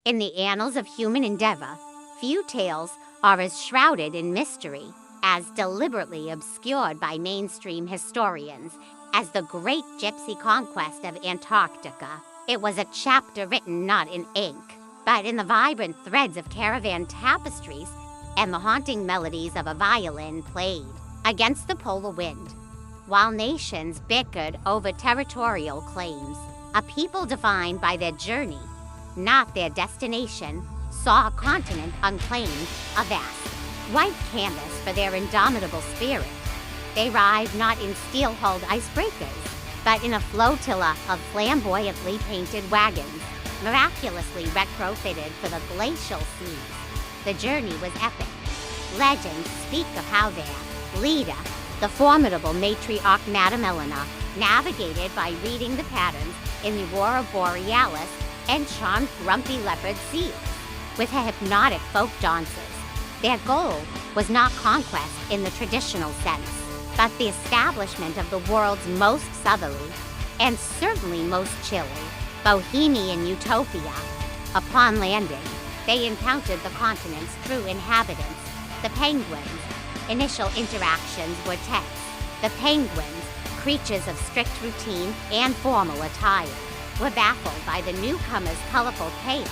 In the annals of human endeavor, few tales are as shrouded in mystery, as deliberately obscured by mainstream historians, as the great gypsy conquest of Antarctica. It was a chapter written not in ink, but in the vibrant threads of caravan tapestries and the haunting melodies of a violin played against the polar wind. While nations bickered over territorial claims, a people defined by their journey, not their destination, saw a continent unclaimed, a vast, white canvas for their indomitable spirit. They arrived not in steel-hulled icebreakers, but in a flotilla of flamboyantly painted wagons, miraculously retrofitted for the glacial seas. The journey was epic. Legends speak of how their leader, the formidable matriarch Madame Elena, navigated by reading the patterns in the aurora borealis and charmed grumpy leopard seals with her hypnotic folk dances. Their goal was not conquest in the traditional sense, but the establishment of the world's most southerly, and certainly most chilly, bohemian utopia. Upon landing, they encountered the continent's true inhabitants, the penguins. Initial interactions were tense. The penguins, creatures of strict routine and formal attire, were baffled by the newcomers' colorful chaos.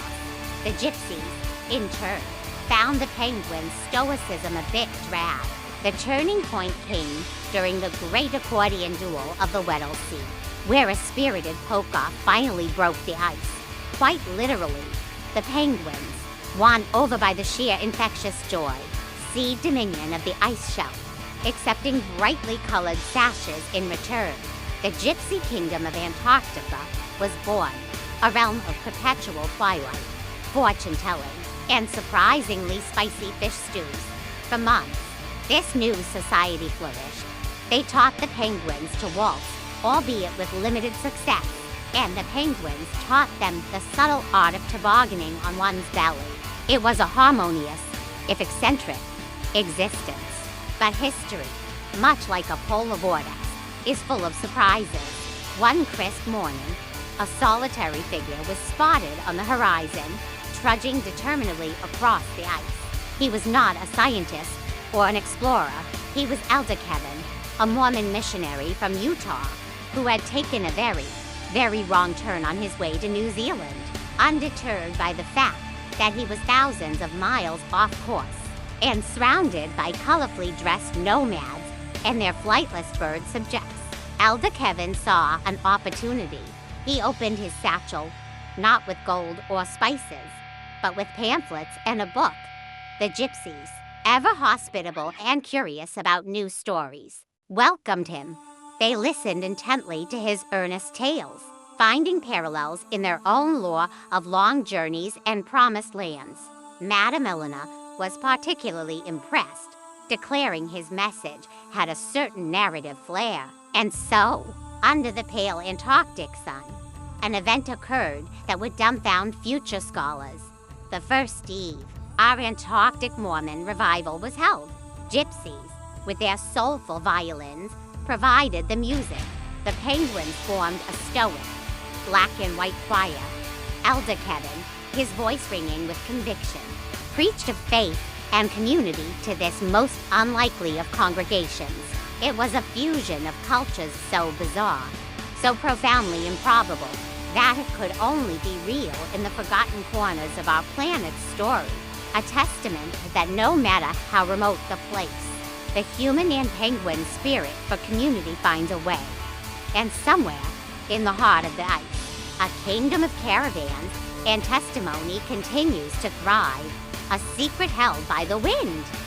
The gypsies, in turn, found the penguins' stoicism a bit drab. The turning point came during the great accordion duel of the Weddell Sea, where a spirited polka finally broke the ice. Quite literally, the penguins, won over by the sheer infectious joy, seized dominion of the ice shelf, accepting brightly colored sashes in return. The gypsy kingdom of Antarctica was born, a realm of perpetual twilight, fortune-telling, and surprisingly spicy fish stews. For months, this new society flourished. They taught the penguins to waltz, albeit with limited success, and the penguins taught them the subtle art of tobogganing on one's belly. It was a harmonious, if eccentric, existence. But history, much like a polar vortex, is full of surprises. One crisp morning, a solitary figure was spotted on the horizon, trudging determinedly across the ice. He was not a scientist or an explorer. He was Elder Kevin, a Mormon missionary from Utah, who had taken a very, very wrong turn on his way to New Zealand, undeterred by the fact that he was thousands of miles off course and surrounded by colorfully dressed nomads and their flightless bird subjects. Elder Kevin saw an opportunity. He opened his satchel, not with gold or spices, but with pamphlets and a book. The gypsies, ever hospitable and curious about new stories, welcomed him. They listened intently to his earnest tales, finding parallels in their own lore of long journeys and promised lands. Madame Elena was particularly impressed, declaring his message had a certain narrative flair. And so, under the pale Antarctic sun, an event occurred that would dumbfound future scholars. The first eve, our Antarctic Mormon revival was held. Gypsies, with their soulful violins, provided the music. The penguins formed a stoic, black and white choir. Elder Kevin, his voice ringing with conviction, preached of faith and community to this most unlikely of congregations. It was a fusion of cultures so bizarre, so profoundly improbable, that it could only be real in the forgotten corners of our planet's story. A testament that no matter how remote the place, the human and penguin spirit for community finds a way. And somewhere in the heart of the ice, a kingdom of caravans and testimony continues to thrive, a secret held by the wind.